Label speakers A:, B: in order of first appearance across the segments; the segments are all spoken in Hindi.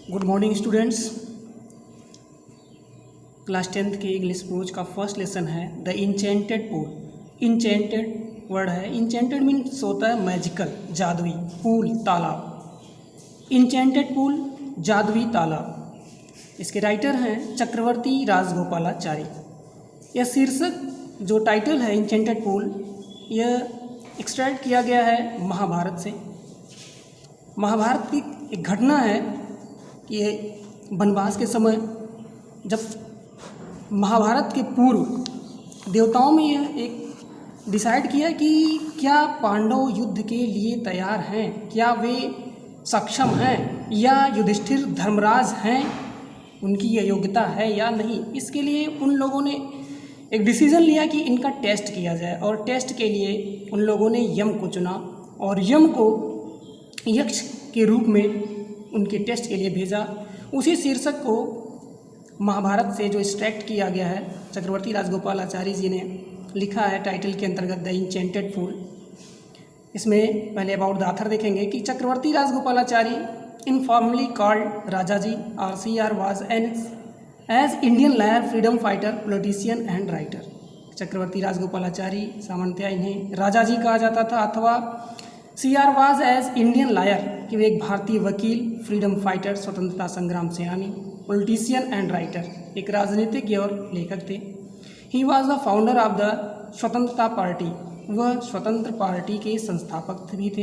A: Good morning students. Class 10th के इंग्लिश प्रोज का फर्स्ट लेसन है the enchanted pool. Enchanted word है, इंचेंटेड मीन्स होता है मैजिकल, जादुई, पूल तालाब। इंचेंटेड पूल जादुई तालाब। इसके राइटर हैं चक्रवर्ती राजगोपालाचारी। यह शीर्षक जो टाइटल है इंचेंटेड पूल, यह एक्सट्रैक्ट किया गया है महाभारत से। महाभारत की एक घटना है कि ये वनवास के समय जब महाभारत के पूर्व देवताओं में यह एक डिसाइड किया कि क्या पांडव युद्ध के लिए तैयार हैं, क्या वे सक्षम हैं, या युधिष्ठिर धर्मराज हैं, उनकी यह योग्यता है या नहीं। इसके लिए उन लोगों ने एक डिसीज़न लिया कि इनका टेस्ट किया जाए, और टेस्ट के लिए उन लोगों ने यम को चुना और यम को यक्ष के रूप में उनके टेस्ट के लिए भेजा। उसी शीर्षक को महाभारत से जो एक्सट्रैक्ट किया गया है, चक्रवर्ती राजगोपालाचारी जी ने लिखा है टाइटल के अंतर्गत द इंचेंटेड फूल। इसमें पहले अबाउट द ऑथर देखेंगे कि Chakravarti Rajagopalachari informally called Rajaji RCR was as Indian lawyer, freedom fighter, politician and writer. Chakravarti Rajagopalachari सामान्यतः इन्हें राजाजी कहा जाता था, अथवा CR was as Indian lawyer कि वे एक भारतीय वकील, फ्रीडम फाइटर, स्वतंत्रता संग्राम सेनानी, पॉलिटिशियन एंड राइटर, एक राजनीतिज्ञ और लेखक थे। He was the founder of the Swatantrata party, वह स्वतंत्र पार्टी के संस्थापक भी थे।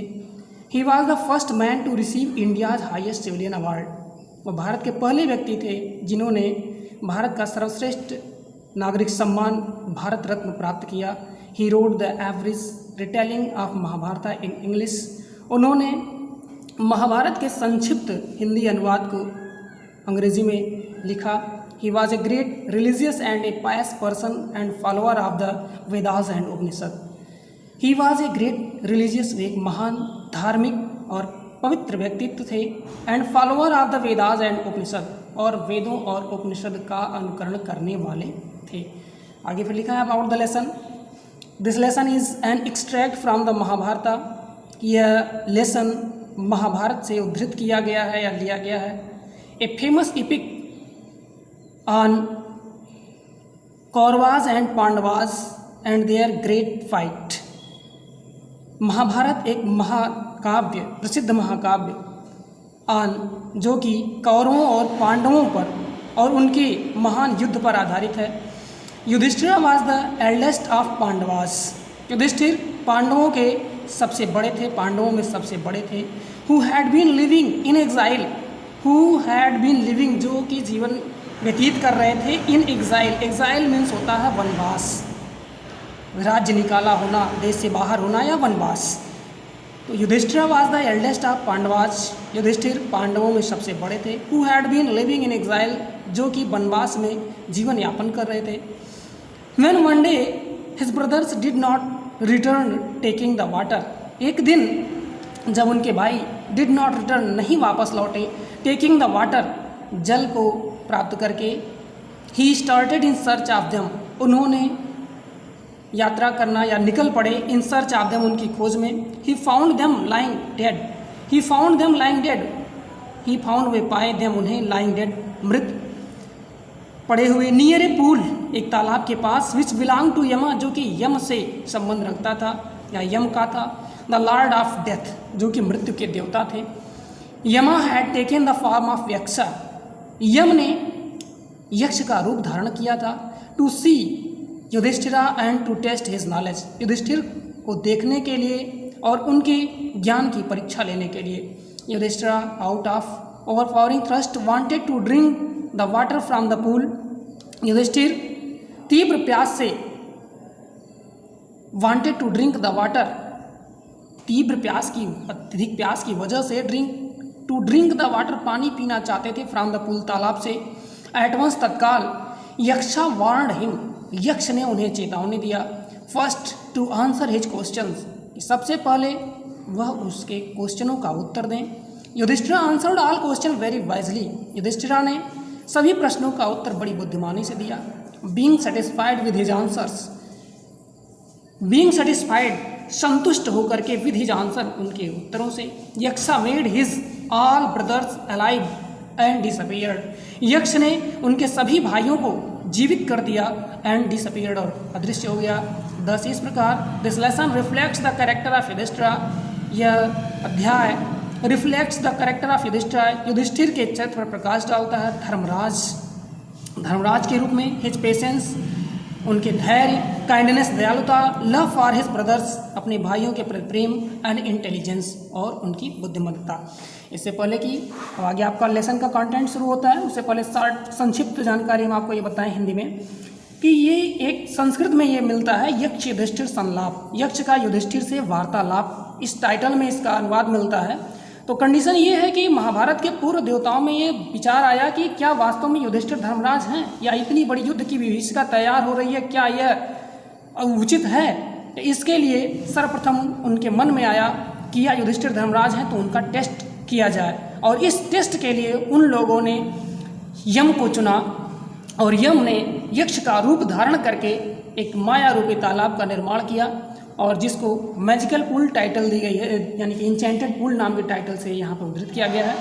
A: He was the first man to receive India's highest civilian award, वह भारत के पहले व्यक्ति थे जिन्होंने भारत का सर्वश्रेष्ठ नागरिक सम्मान भारत रत्न प्राप्त किया। He wrote the average retelling of Mahabharata in English, उन्होंने महाभारत के संक्षिप्त हिंदी अनुवाद को अंग्रेजी में लिखा। He was a great religious and a pious person and follower of the Vedas and Upanishad. He was a great religious, वे एक महान धार्मिक और पवित्र व्यक्तित्व थे, and follower of the Vedas and Upanishad, और वेदों और उपनिषद का अनुकरण करने वाले थे। आगे फिर लिखा है about the lesson. This lesson is an extract from the Mahabharata. यह लेसन महाभारत से उद्धृत किया गया है या लिया गया है। A famous epic on Kauravas and Pandavas and their great fight. Mahabharata एक महाकाव्य, प्रसिद्ध महाकाव्य ऑन, जो कि कौरवों और पांडवों पर और उनके महान युद्ध पर आधारित है। Yudhishthira was the eldest of Pandavas, Yudhishthira पांडवों के सबसे बड़े थे, पांडवों में सबसे बड़े थे। Who had been living in exile, who had been living, जो कि जीवन व्यतीत कर रहे थे, इन एग्जाइल। एग्जाइल मीन्स होता है वनवास, राज्य निकाला होना, देश से बाहर होना, या वनवास। तो Yudhishthira was the eldest of Pandavas, Yudhishthira पांडवों में सबसे बड़े थे। Who had been living in exile, जो कि वनवास में जीवन यापन कर रहे थे। When one day his brothers did not return taking the water, एक दिन जब उनके भाई did not return, नहीं वापस लौटे, taking the water, जल को प्राप्त करके, he started in search of them, उन्होंने यात्रा करना या निकल पड़े in search of them, उनकी खोज में। he found them lying dead, he found them lying dead, he found, वे पाए, them उन्हें, lying dead, मृत पड़े हुए, नियर ए पूल, एक तालाब के पास, विच बिलोंग टू यमा, जो कि यम से संबंध रखता था या यम का था। द लॉर्ड ऑफ डेथ, जो कि मृत्यु के देवता थे। Yama had taken the form of Yaksha, Yama ने यक्ष का रूप धारण किया था। To see Yudhishthira and to test his knowledge, Yudhishthira को देखने के लिए और उनके ज्ञान की परीक्षा लेने के लिए। Yudhishthira out of overpowering thirst wanted to drink the water from the pool, Yudhishthira तीव्र प्यास से, wanted to drink the water, तीव्र प्यास की, अत्यधिक प्यास की वजह से टू ड्रिंक द वाटर, पानी पीना चाहते थे, फ्रॉम द पूल, तालाब से। एट वंस, तत्काल, यक्षा वार्न्ड हिम, यक्ष ने उन्हें चेतावनी दिया। First to answer his questions, सबसे पहले वह उसके क्वेश्चनों का उत्तर दें। Yudhishthira answered all question very wisely, Yudhishthira ने सभी प्रश्नों का उत्तर बड़ी बुद्धिमानी से दिया। Being satisfied with his answers, being satisfied संतुष्ट होकर के विद हिज आंसर, उनके उत्तरों से। Yaksha made his all brothers alive and disappeared, Yaksha ने उनके सभी भाइयों को जीवित कर दिया एंड डिसअपीयर्ड, और अदृश्य हो गया। दस इस प्रकार this lesson reflects the character of Yudhishthira, यह अध्याय reflects the character of Yudhishthira, Yudhishthira के चरित्र पर प्रकाश डालता है। धर्मराज के रूप में हिज पेशेंस, उनके धैर्य, काइंडनेस दयालुता, लव फॉर हिज ब्रदर्स, अपने भाइयों के प्रति प्रेम, एंड इंटेलिजेंस, और उनकी बुद्धिमत्ता। इससे पहले कि आगे आपका लेसन का कंटेंट शुरू होता है, उससे पहले संक्षिप्त जानकारी हम आपको ये बताएं हिंदी में कि ये एक संस्कृत में ये मिलता है यक्ष युधिष्ठिर संलाप, यक्ष का युधिष्ठिर से वार्तालाप, इस टाइटल में इसका अनुवाद मिलता है। तो कंडीशन ये है कि महाभारत के पूर्व देवताओं में ये विचार आया कि क्या वास्तव में युधिष्ठिर धर्मराज हैं, या इतनी बड़ी युद्ध की विभीषिका तैयार हो रही है, क्या यह उचित है। इसके लिए सर्वप्रथम उनके मन में आया कि या युधिष्ठिर धर्मराज हैं तो उनका टेस्ट किया जाए, और इस टेस्ट के लिए उन लोगों ने यम को चुना, और यम ने यक्ष का रूप धारण करके एक माया रूपी तालाब का निर्माण किया, और जिसको मैजिकल पूल टाइटल दी गई है, यानी कि इंचेंटेड पूल नाम के टाइटल से यहाँ पर उद्धृत किया गया है।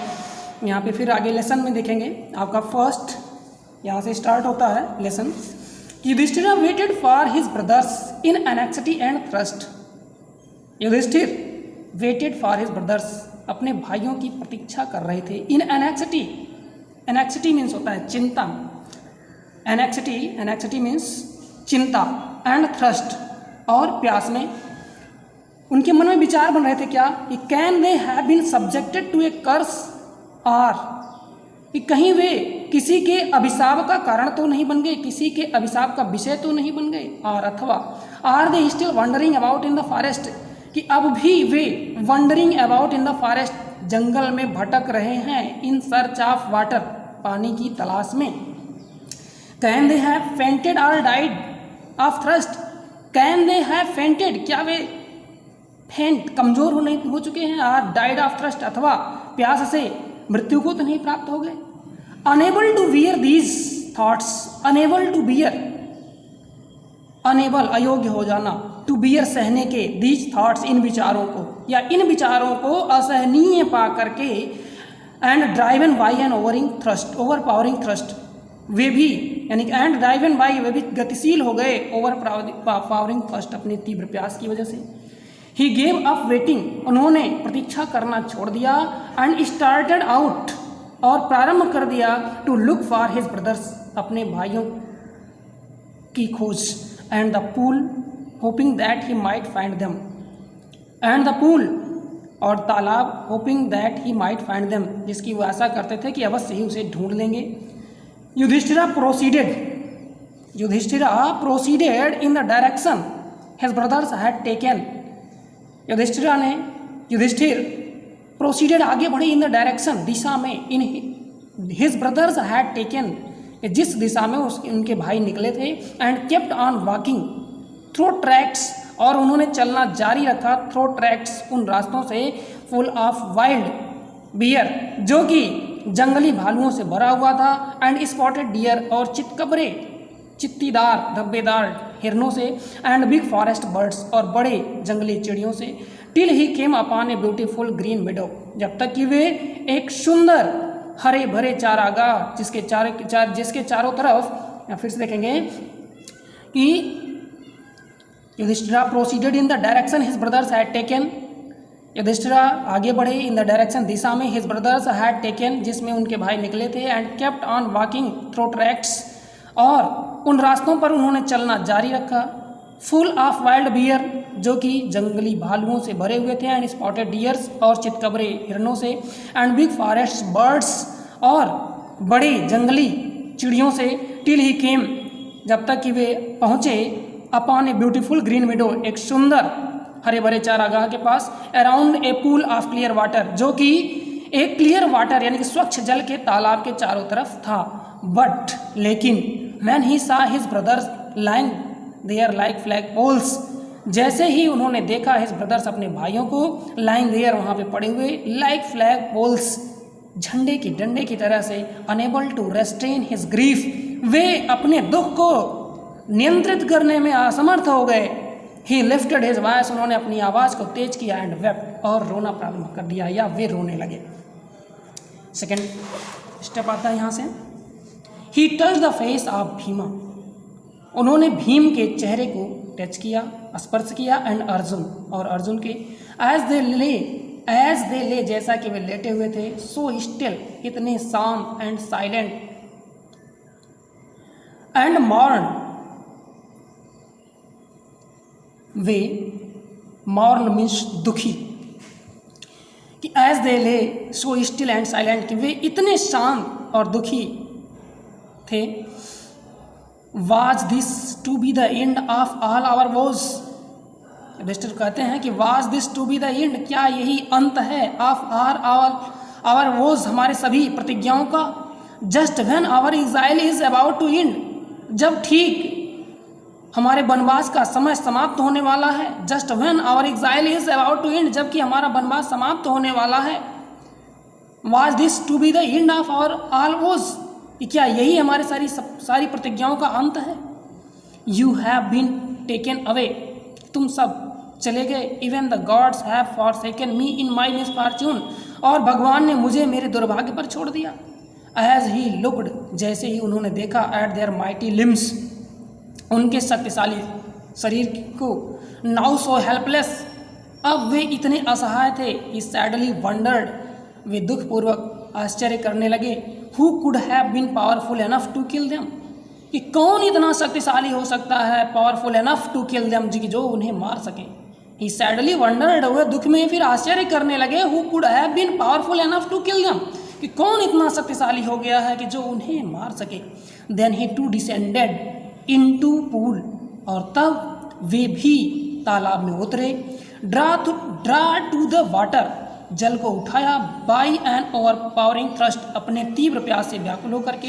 A: यहाँ पे फिर आगे लेसन में देखेंगे, आपका फर्स्ट यहाँ से स्टार्ट होता है lesson. Yudhishthira waited for his brothers in anxiety and thirst, Yudhishthira waited for his brothers, अपने भाइयों की प्रतीक्षा कर रहे थे। इन एनेक्सिटी, एनेक्सिटी मीन्स होता है चिंता, एनेक्सिटी मीन्स चिंता, एंड थ्रस्ट, और प्यास में। उनके मन में विचार बन रहे थे क्या कि can they have been subjected to a curse, or, कि कहीं वे किसी के अभिशाप का कारण तो नहीं बन गए, किसी के अभिशाप का विषय तो नहीं बन गए, और अथवा are they still wandering about in the forest, कि अब भी वे wandering about in the forest, जंगल में भटक रहे हैं, इन सर्च ऑफ वाटर, पानी की तलाश में। कैन दे हैव फेंटेड और died of thrust, can they have fainted, क्या वे फेंट कमजोर हो चुके हैं, और डाइड ऑफ थ्रस्ट, अथवा प्यास से मृत्यु को तो नहीं प्राप्त हो गए। Unable to bear these thoughts, unable to bear, unable अयोग्य हो जाना, टू बियर सहने के, दीज थॉट्स इन विचारों को, या इन विचारों को असहनीय पा करके, and driven by an overpowering thirst, वे भी यानी कि एंड ड्राइवन बाई, वे भी गतिशील हो गए ओवर पावरिंग थ्रस्ट, अपनी तीव्र प्यास की वजह से। ही गेव अप वेटिंग, उन्होंने प्रतीक्षा करना छोड़ दिया, एंड स्टार्टेड आउट, और प्रारंभ कर दिया, to look for his brothers, अपने भाइयों की खोज, and the pool hoping that he might find them, and the pool, और तालाब, hoping that he might find them, जिसकी वो आशा करते थे कि अवश्य ही उसे ढूंढ लेंगे। Yudhishthira proceeded in the direction his brothers had taken, Yudhishthira proceeded, आगे बढ़े, इन द डायरेक्शन, दिशा में, in his brothers had taken, जिस दिशा में उनके भाई निकले थे, and kept on walking through tracks, और उन्होंने चलना जारी रखा, थ्रू ट्रैक्स, उन रास्तों से, फुल ऑफ वाइल्ड बियर, जो कि जंगली भालुओं से भरा हुआ था, एंड स्पॉटेड डियर, और चितकबरे, चित्तीदार धब्बेदार हिरनों से, एंड बिग फॉरेस्ट बर्ड्स, और बड़े जंगली चिड़ियों से, till he came upon a beautiful green meadow, जब तक कि वे एक सुंदर हरे भरे चारागाह, जिसके चारों तरफ, या फिर से देखेंगे कि Yudhishthira proceeded in the direction his brothers had taken, Yudhishthira आगे बढ़े, इन द डायरेक्शन, दिशा में, हिज ब्रदर्स हैड टेकन, जिसमें उनके भाई निकले थे, and kept on walking through tracks, और उन रास्तों पर उन्होंने चलना जारी रखा, फुल ऑफ वाइल्ड बियर, जो कि जंगली भालुओं से भरे हुए थे, एंड स्पॉटेड डियर्स, और चितकबरे हिरनों से, एंड बिग फॉरेस्ट बर्ड्स, और बड़े जंगली चिड़ियों से, टिल ही केम, जब तक कि वे पहुँचे, upon a beautiful green meadow, एक सुंदर हरे भरे चारागाह के पास, around a pool of clear water, जो कि एक क्लियर वाटर यानी कि स्वच्छ जल के तालाब के चारों तरफ था। बट लेकिन man he saw his brothers lying there like flag poles, जैसे ही उन्होंने देखा हिज ब्रदर्स, अपने भाइयों को, लाइंग देयर, वहाँ पे पड़े हुए, लाइक फ्लैग पोल्स, झंडे की डंडे की तरह से, unable to restrain his grief, वे अपने दुख को नियंत्रित करने में असमर्थ हो गए, ही लिफ्टेड हिज वॉइस, उन्होंने अपनी आवाज़ को तेज किया, एंड वेप्ट, और रोना प्रारंभ कर दिया या वे रोने लगे। सेकेंड स्टेप आता है यहाँ से, he touch the face of Bhima, उन्होंने भीम के चेहरे को टच किया, स्पर्श किया, एंड अर्जुन, और अर्जुन के, एज दे ले जैसा कि वे लेटे हुए थे, सो स्टिल, इतने शांत, एंड साइलेंट, एंड मॉर्न, वे, मॉर्न मीन्स दुखी, कि एज दे ले सो स्टिल एंड साइलेंट, कि वे इतने शांत और दुखी थे। Was this to be the end of all our vows, Yudhishthira कहते हैं कि was this to be the end, क्या यही अंत है, ऑफ आवर वोज, हमारे सभी प्रतिज्ञाओं का। Just when our exile is about to end, जब ठीक हमारे वनवास का समय समाप्त होने वाला है। Just when our exile is about to end, जबकि हमारा वनवास समाप्त होने वाला है। Was this to be the end of our all vows, क्या यही हमारे सारी प्रतिज्ञाओं का अंत है। You have been taken away, तुम सब चले गए। Even the gods have forsaken me in my misfortune, और भगवान ने मुझे मेरे दुर्भाग्य पर छोड़ दिया। एज ही लुक्ड, जैसे ही उन्होंने देखा, एट देयर माइटी लिम्स, उनके शक्तिशाली शरीर को, नाउ सो हेल्पलेस, अब वे इतने असहाय थे। ही सैडली वंडर्ड, वे दुखपूर्वक आश्चर्य करने लगे। Who could have been powerful enough to kill them, कि कौन इतना शक्तिशाली हो सकता है, powerful enough to kill them, जी जो उन्हें मार सके। ही सैडली वंडर्ड, हुए दुख में फिर आश्चर्य करने लगे। Who could have been powerful enough to kill them, कि कौन इतना शक्तिशाली हो गया है कि जो उन्हें मार सके। Then he too descended into pool, और तब वे भी तालाब में उतरे। ड्रा टू द वाटर, जल को उठाया। बाई एन ओवरपावरिंग थ्रस्ट, अपने तीव्र प्यास से व्याकुल होकर के।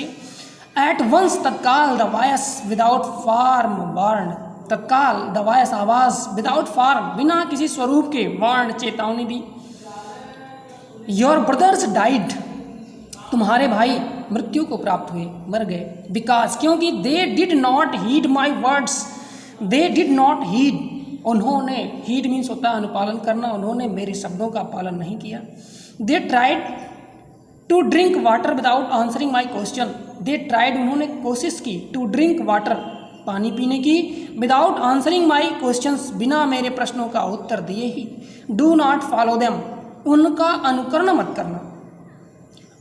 A: एट वंस, तत्काल, the voice without form warned, तत्काल द वॉयस, आवाज, विदाउट फॉर्म, बिना किसी स्वरूप के, वार्न, चेतावनी दी। योर ब्रदर्स डाइड, तुम्हारे भाई मृत्यु को प्राप्त हुए, मर गए। बिकॉज, क्योंकि they did not heed my words, they did not heed, उन्होंने, हीड मीन्स होता है अनुपालन करना, उन्होंने मेरे शब्दों का पालन नहीं किया। They tried to drink water without answering my question, they tried, उन्होंने कोशिश की, टू ड्रिंक वाटर, पानी पीने की, विदाउट आंसरिंग माई क्वेश्चंस, बिना मेरे प्रश्नों का उत्तर दिए ही। डू नॉट फॉलो देम, उनका अनुकरण मत करना।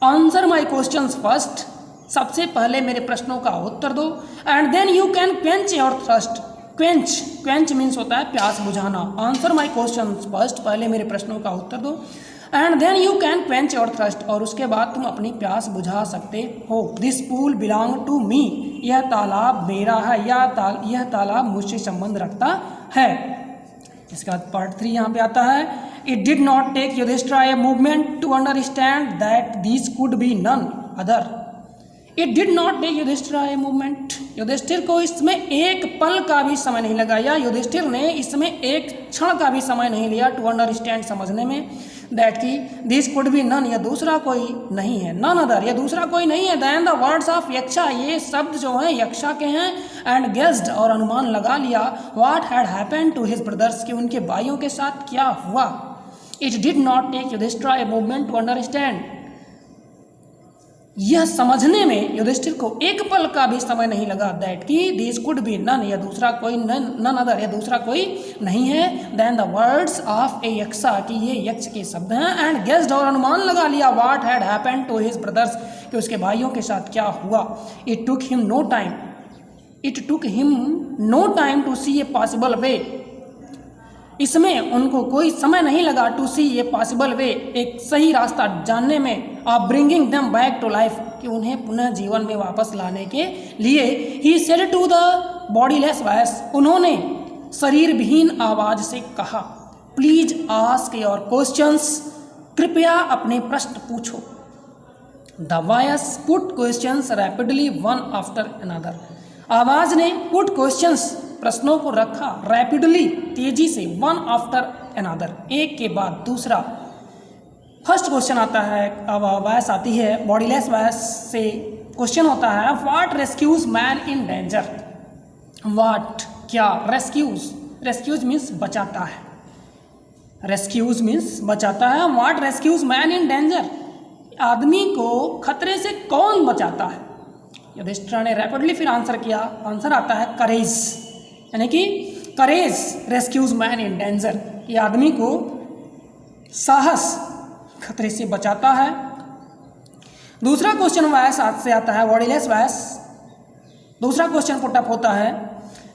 A: आंसर माई क्वेश्चंस फर्स्ट, सबसे पहले मेरे प्रश्नों का उत्तर दो। And then you can quench your thirst, quench means होता है प्यास बुझाना। आंसर माई क्वेश्चंस फर्स्ट, पहले मेरे प्रश्नों का उत्तर दो। And then you can quench your thirst, और उसके बाद तुम अपनी प्यास बुझा सकते हो। This pool belong to me, यह तालाब मेरा है, यह तालाब मुझसे संबंध रखता है। इसके बाद पार्ट 3 यहाँ पे आता है। It did not take Yudhishthira a movement to understand that this could be none other. It did not take Yudhishthira a movement, Yudhishthira को इसमें एक पल का भी समय नहीं लगा, या युधिष्ठिर ने इसमें एक क्षण का भी समय नहीं लिया टू अंडरस्टैंड, समझने में, दैट की दिस कुड बी नन, यह दूसरा कोई नहीं है, नन अदर, यह दूसरा कोई नहीं है, देन द वर्ड्स ऑफ यक्षा, ये शब्द जो हैं यक्षा के हैं। एंड गेस्ड, और अनुमान लगा लिया, what had happened to his brothers, कि उनके भाइयों के साथ क्या हुआ। It did not take Yudhishthira a movement to understand, यह समझने में युधिष्ठिर को एक पल का भी समय नहीं लगा, दैट की दिस कुड बी नन, यह दूसरा कोई, नन अदर, यह दूसरा कोई नहीं है, देन द वर्ड्स ऑफ ए यक्षा, कि ये यक्ष के शब्द हैं। एंड गेस्ड, और अनुमान लगा लिया, what had happened to his brothers, कि उसके भाइयों के साथ क्या हुआ। It took him no time to see a possible way, इसमें उनको कोई समय नहीं लगा टू सी ए पॉसिबल वे, एक सही रास्ता जानने में, of bringing them back to life, कि उन्हें पुनः जीवन में वापस लाने के लिए। He said to the bodiless voice, उन्होंने शरीर विहीन आवाज से कहा, प्लीज आस्क योर क्वेश्चंस, कृपया अपने प्रश्न पूछो। The voice put questions rapidly one after another, आवाज ने पुट क्वेश्चंस, प्रश्नों को रखा, रैपिडली, तेजी से, वन आफ्टर अनदर, एक के बाद दूसरा। फर्स्ट क्वेश्चन आता है, अब वॉइस आती है, बॉडीलेस वॉइस से क्वेश्चन होता है, what rescues man in danger, what, क्या, रेस्क्यूज रेस्क्यूज मीन्स बचाता है, रेस्क्यूज मीन्स बचाता है। What rescues man in danger, आदमी को खतरे से कौन बचाता है? युधिष्ठिर ने रैपिडली फिर आंसर किया, आंसर आता है करेज, यानी कि करेज रेस्क्यूज मैन इन डेंजर, ये आदमी को साहस खतरे से बचाता है। दूसरा क्वेश्चन वायस आज से आता है, वर्डीलेस वायस। दूसरा क्वेश्चन पुटअप होता है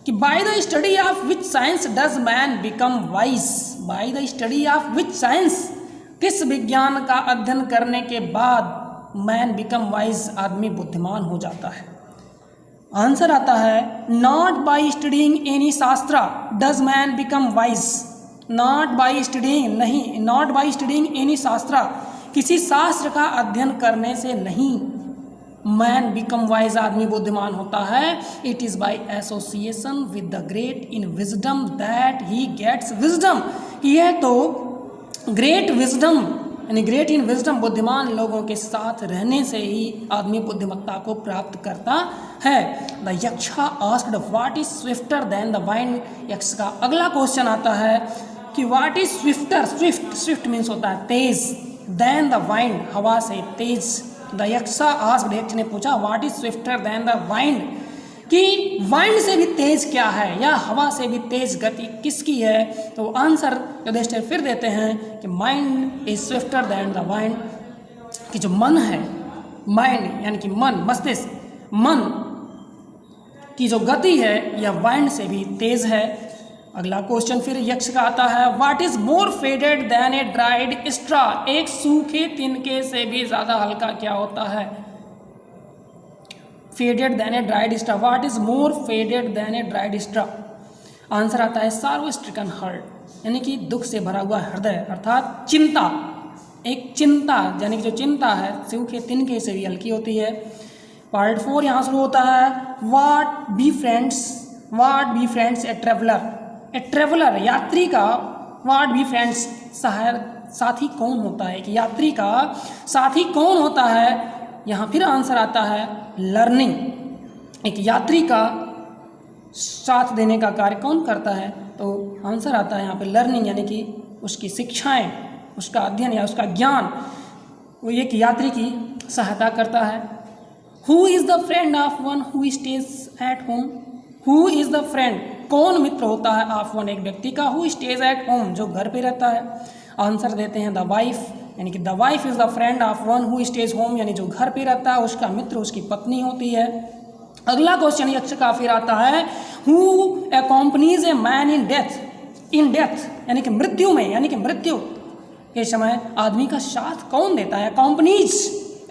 A: कि by the study of which science does man become wise, by the study of which science, किस विज्ञान का अध्ययन करने के बाद मैन बिकम वाइज, आदमी बुद्धिमान हो जाता है? आंसर आता है not by studying any shastra does man become wise, not by studying, नहीं, not by studying any shastra, किसी शास्त्र का अध्ययन करने से नहीं मैन बिकम वाइज, आदमी बुद्धिमान होता है। It is by association with the great in wisdom that he gets wisdom, यह तो ग्रेट विजडम यानी ग्रेट इन विजडम, बुद्धिमान लोगों के साथ रहने से ही आदमी बुद्धिमत्ता को प्राप्त करता है। The यक्षा asked what is swifter than the wind, यक्ष का अगला क्वेश्चन आता है कि what is swifter, Swift, Swift means होता है तेज, देन द वाइंड, हवा से तेज। द यक्षा आस्क्ड, यक्ष ने पूछा what is swifter than the wind, कि वाइंड से भी तेज क्या है या हवा से भी तेज गति किसकी है? तो आंसर युधिष्ठिर फिर देते हैं कि mind is swifter than the wind, कि जो मन है, माइंड यानी कि मन, मस्तिष्क, मन की जो गति है यह वाइंड से भी तेज है। अगला क्वेश्चन फिर यक्ष का आता है, what is more faded than a dried straw, एक सूखे तिनके से भी ज्यादा हल्का क्या होता है? Faded than a dried straw, what is more faded than a dried straw? Answer आता है सार्व स्ट्रिकन हार्ट, यानी कि दुख से भरा हुआ हृदय, अर्थात चिंता, एक चिंता यानी कि जो चिंता है सूखे तिनके से भी हल्की होती है। पार्ट 4 यहाँ शुरू होता है, what be friends a traveller, a traveller यात्री का, व्हाट बी फ्रेंड्स साथी कौन होता है, कि यात्री का साथी कौन होता है? यहाँ फिर आंसर आता है लर्निंग, एक यात्री का साथ देने का कार्य कौन करता है? तो आंसर आता है यहाँ पे लर्निंग, यानी कि उसकी शिक्षाएं, उसका अध्ययन या उसका ज्ञान, वो एक यात्री की सहायता करता है। Who is the friend of one who stays at home, who is the friend, कौन मित्र होता है ऑफ वन, एक व्यक्ति का, हु स्टेज एट होम, जो घर पे रहता है। आंसर देते हैं द वाइफ, यानी कि the wife is the friend of one who stays home, यानी जो घर पे रहता है उसका मित्र उसकी पत्नी होती है। अगला क्वेश्चन यक्ष का फिर आता है, who accompanies a man in death, in death यानी कि मृत्यु में, यानी कि मृत्यु के समय आदमी का साथ कौन देता है?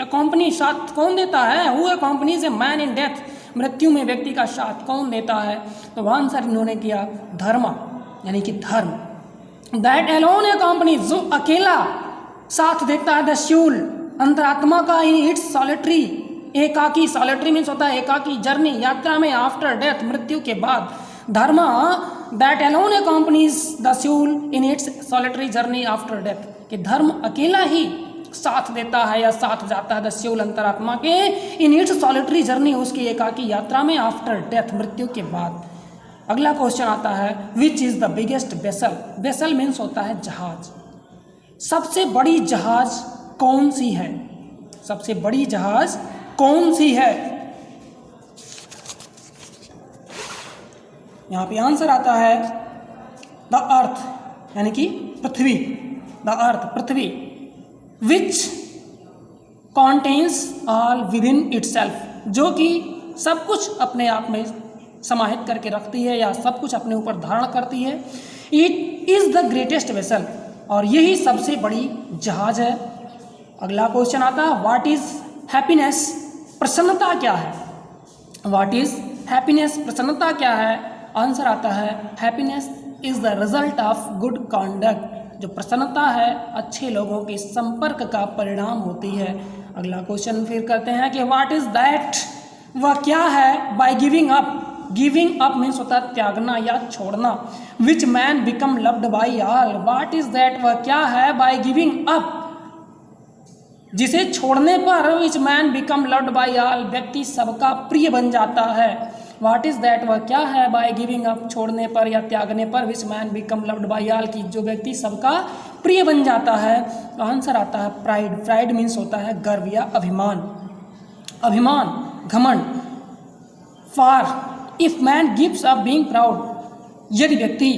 A: अकॉम्पनी साथ कौन देता है? Who accompanies a man in death, मृत्यु में व्यक्ति का साथ कौन देता है? तो आंसर इन्होंने किया धर्म, यानी कि धर्म। दैट एलोन ए कंपनी, जो अकेला साथ देता है, द सोल, अंतरात्मा का, इन इट्स सॉलिटरी, एकाकी, सॉलिटरी मीन्स होता है एकाकी, जर्नी, यात्रा में, आफ्टर डेथ, मृत्यु के बाद। Dharma that alone accompanies the soul in its solitary journey after death, कि धर्म अकेला ही साथ देता है या साथ जाता है द सोल, अंतरात्मा के, इन इट्स सॉलिटरी जर्नी, उसकी एकाकी यात्रा में, आफ्टर डेथ, मृत्यु के बाद। अगला क्वेश्चन आता है, which is the biggest vessel, vessel means होता है जहाज, सबसे बड़ी जहाज कौन सी है? सबसे बड़ी जहाज कौन सी है? यहाँ पे आंसर आता है द अर्थ, यानी कि पृथ्वी, द अर्थ, पृथ्वी। Which contains all within itself, जो कि सब कुछ अपने आप में समाहित करके रखती है या सब कुछ अपने ऊपर धारण करती है। It is the greatest vessel, और यही सबसे बड़ी जहाज है। अगला क्वेश्चन आता है, व्हाट इज हैप्पीनेस, प्रसन्नता क्या है? व्हाट इज हैप्पीनेस, प्रसन्नता क्या है? आंसर आता है, happiness is the result of good conduct, जो प्रसन्नता है अच्छे लोगों के संपर्क का परिणाम होती है। अगला क्वेश्चन फिर करते हैं कि व्हाट इज दैट, वह क्या है? By giving up, giving up means होता है त्यागना या छोड़ना। Which man become loved by all, what is that, वह क्या है? बाय गिविंग अप, जिसे छोड़ने पर which man become loved by all, व्यक्ति सबका प्रिय बन जाता है। व्हाट इज दैट, वह क्या है, बाय गिविंग अप, छोड़ने पर या त्यागने पर, which man become loved by all, की जो व्यक्ति सबका प्रिय बन जाता है। तो आंसर आता है प्राइड। प्राइड मीन्स होता है गर्व या अभिमान, अभिमान, घमंड। For if man gives up being proud, यदि व्यक्ति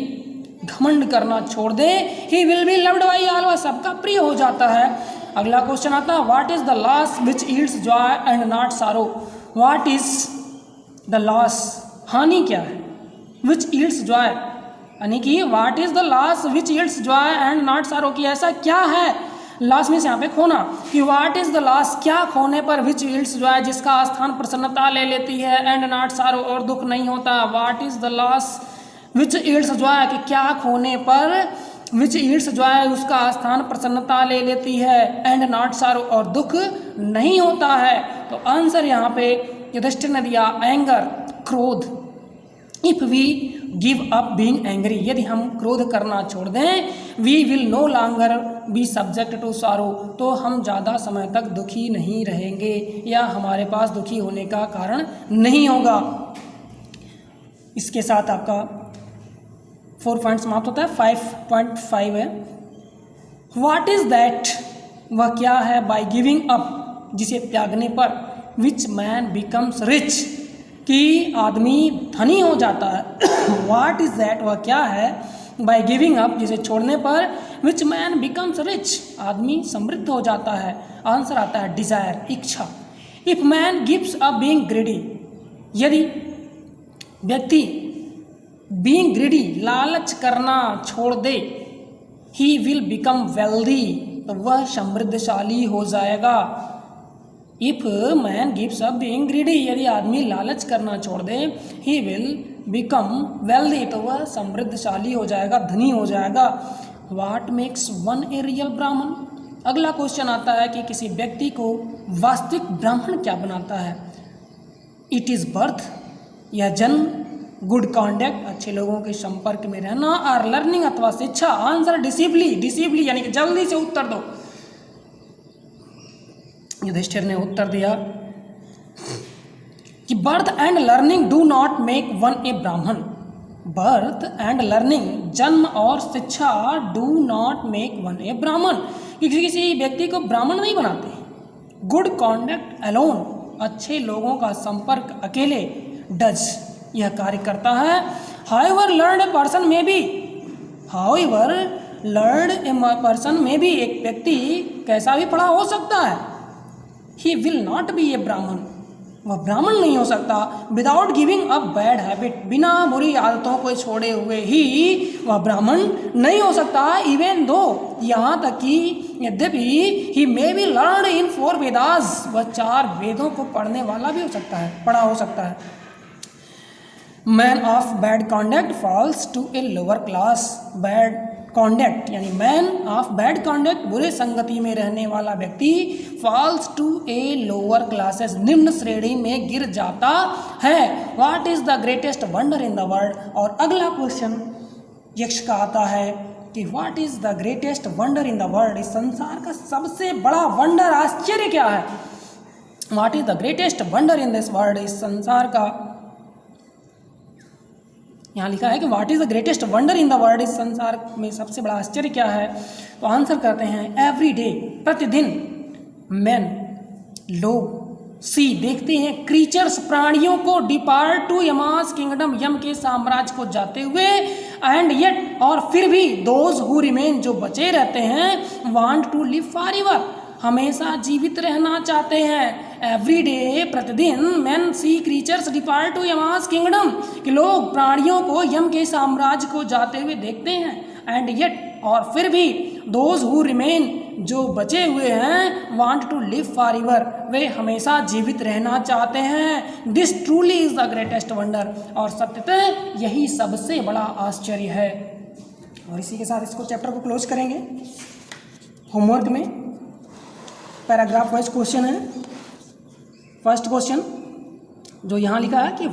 A: घमंड करना छोड़ दे, he will be loved by all, वह सबका प्रिय हो जाता है। अगला क्वेश्चन आता है what is the loss which yields Joy and not सारो, व्हाट इज द लॉस, हानि क्या है, विच यील्ड्स जॉय, यानी कि what is the loss which yields Joy and not सारो, की ऐसा क्या है, लॉस मीन्स यहाँ पे खोना, कि व्हाट इज द लॉस, क्या खोने पर, विच यील्ड्स जॉय, जिसका स्थान प्रसन्नता ले लेती है, एंड नॉट सारो, और दुख नहीं होता। What is the loss which yields Joy, कि क्या खोने पर, विच यील्ड्स जॉय, उसका स्थान प्रसन्नता ले लेती है, एंड नॉट सारो, और दुख नहीं होता है। तो आंसर यहाँ पे युधिष्ठिर ने दिया एंगर, क्रोध। If we give up being angry, यदि हम क्रोध करना छोड़ दें, we will no longer be subject to sorrow, तो हम ज़्यादा समय तक दुखी नहीं रहेंगे या हमारे पास दुखी होने का कारण नहीं होगा। इसके साथ आपका 4 पॉइंट समाप्त होता है। 5.5 है व्हाट इज दैट, वह क्या है, बाय गिविंग अप, जिसे त्यागने पर, विच मैन बिकम्स रिच, कि आदमी धनी हो जाता है। व्हाट इज दैट, वह क्या है, बाय गिविंग अप, जिसे छोड़ने पर, विच मैन बिकम्स रिच, आदमी समृद्ध हो जाता है। आंसर आता है डिजायर, इच्छा। If man gives up being greedy, यदि व्यक्ति बीइंग ग्रीडी, लालच करना छोड़ दे, ही विल बिकम वेल्दी, तो वह समृद्धशाली हो जाएगा। If man gives up being greedy, यदि आदमी लालच करना छोड़ दे, ही विल बिकम वेल्दी, तो वह समृद्धशाली हो जाएगा, धनी हो जाएगा। What makes one a real ब्राह्मण, अगला क्वेश्चन आता है कि किसी व्यक्ति को वास्तविक ब्राह्मण क्या बनाता है। इट इज बर्थ, या जन्म, गुड कॉन्डक्ट, अच्छे लोगों के संपर्क में रहना, और लर्निंग अथवा शिक्षा। आंसर डिसिप्ली, डिसिप्ली यानी कि जल्दी से उत्तर दो। युधिष्ठिर ने उत्तर दिया कि birth and learning do not make one a Brahmin, birth and learning, जन्म और शिक्षा, do not make one a Brahmin, किसी व्यक्ति को ब्राह्मण नहीं बनाते। गुड कॉन्डक्ट अलोन, अच्छे लोगों का संपर्क अकेले, डज, यह कार्य करता है। However learned a person may be, however learned a person may be, एक व्यक्ति कैसा भी पढ़ा हो सकता है। He will not be a Brahmin, वह ब्राह्मण नहीं हो सकता। Without giving up bad habit, बिना बुरी आदतों को छोड़े हुए ही वह ब्राह्मण नहीं हो सकता। इवन दो, यहाँ तक कि यद्यपि he may be learned in 4 Vedas, वह 4 वेदों को पढ़ने वाला भी हो सकता है, पढ़ा हो सकता है। Man of bad conduct falls to a lower class, bad conduct यानी मैन ऑफ बैड कॉन्डक्ट, बुरे संगति में रहने वाला व्यक्ति, falls to a lower classes, निम्न श्रेणी में गिर जाता है। What is the greatest wonder in the world, और अगला क्वेश्चन यक्ष का आता है कि what is the greatest wonder in the world, इस संसार का सबसे बड़ा वंडर, आश्चर्य क्या है। What is the greatest wonder in this world, इस संसार का, यहाँ लिखा है कि what is the greatest wonder in the world, इस संसार में सबसे बड़ा आश्चर्य क्या है। तो आंसर करते हैं एवरी डे, प्रतिदिन, मैन, लोग, सी, देखते हैं, क्रीचर्स, प्राणियों को, डिपार्ट टू यमास किंगडम, यम के साम्राज्य को जाते हुए, एंड येट, और फिर भी, दोज हु रिमेन, जो बचे रहते हैं, वांट टू लिव फॉरएवर, हमेशा जीवित रहना चाहते हैं। एवरी डे, प्रतिदिन, man see creatures depart to Yama's kingdom, कि लोग प्राणियों को यम के साम्राज्य को जाते हुए देखते हैं। एंड येट, और फिर भी, दोज हु रिमेन, जो बचे हुए हैं, वांट टू लिव फॉरएवर, वे हमेशा जीवित रहना चाहते हैं। This truly is the greatest wonder, और सत्यतः यही सबसे बड़ा आश्चर्य है। और इसी के साथ इसको चैप्टर को क्लोज करेंगे। होमवर्क में पैराग्राफ वाइज क्वेश्चन है। फर्स्ट क्वेश्चन जो यहाँ लिखा है कि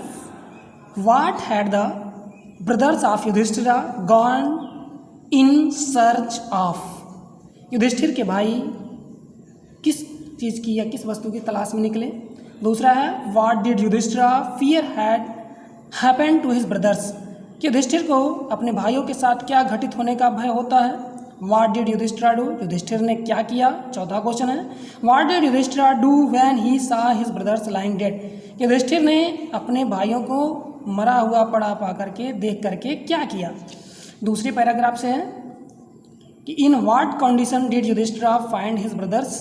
A: what had the brothers of Yudhishthira gone in search of, Yudhishthira के भाई किस चीज़ की या किस वस्तु की तलाश में निकले। दूसरा है what did Yudhishthira fear had happened to his brothers, कि युधिष्ठिर को अपने भाइयों के साथ क्या घटित होने का भय होता है। What did Yudhishthira do, Yudhishthira ने क्या किया। चौथा क्वेश्चन है what did Yudhishthira do when he saw his brothers lying dead, Yudhishthira ने अपने भाइयों को मरा हुआ पड़ा पा करके देख करके क्या किया। दूसरे पैराग्राफ से है कि in what condition did Yudhishthir find his brothers,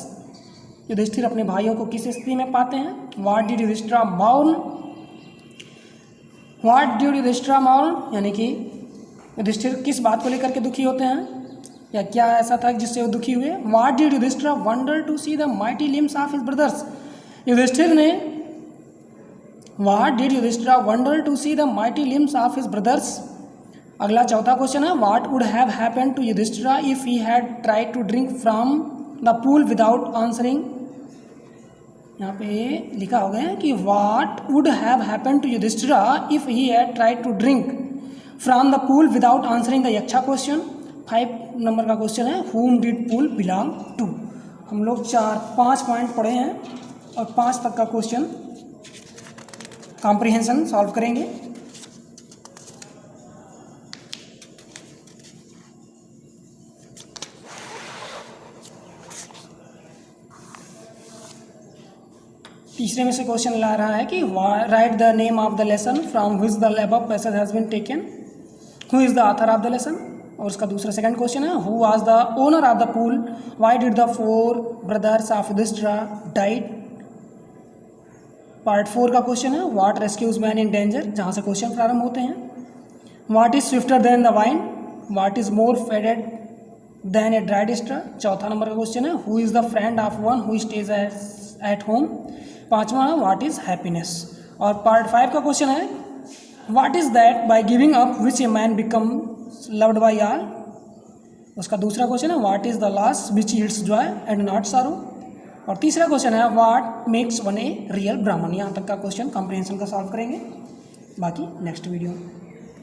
A: Yudhishthir अपने भाइयों को किस स्थिति में पाते हैं। What did Yudhishthir माउन, what did Yudhishthir माउन, यानी कि युधिष्ठिर किस बात को लेकर के दुखी होते हैं या क्या ऐसा था जिससे वो दुखी हुए। What did Yudhishthira wonder to see the mighty limbs of his brothers, Yudhishthira ने what did Yudhishthira wonder to see the mighty limbs of his brothers. अगला चौथा क्वेश्चन है what would have happened to Yudhishthira if he had tried to drink from the pool without answering, यहाँ पे लिखा हो गया है कि what would have happened to Yudhishthira if he had tried to drink from the pool without answering the यक्षा question. 5 number का क्वेश्चन है whom did pool belong to। हम लोग 5 पॉइंट पढ़े हैं और 5 तक का क्वेश्चन कॉम्प्रिहेंशन सॉल्व करेंगे। तीसरे में से क्वेश्चन ला रहा है कि write the name of the lesson from which the above passage has been taken, who is the author of the lesson. और उसका दूसरा सेकंड क्वेश्चन है who was the owner of the pool, why did the 4 brothers of Yudhishthira died. Part 4 का क्वेश्चन है what rescues man in danger, जहाँ से क्वेश्चन प्रारंभ होते हैं। What is swifter than the wind, what is more faded than a dried straw. चौथा नंबर का क्वेश्चन है who is the friend of one who stays at home. पांचवा है व्हाट इज हैप्पीनेस। और पार्ट 5 का क्वेश्चन है what is that bye giving up which a man become loved by all. उसका दूसरा क्वेश्चन है what is the loss which yields Joy and not सारो। और तीसरा क्वेश्चन है what makes one a real ब्राह्मण। यहाँ तक का क्वेश्चन कॉम्प्रिहेंशन का सॉल्व करेंगे, बाकी नेक्स्ट वीडियो में।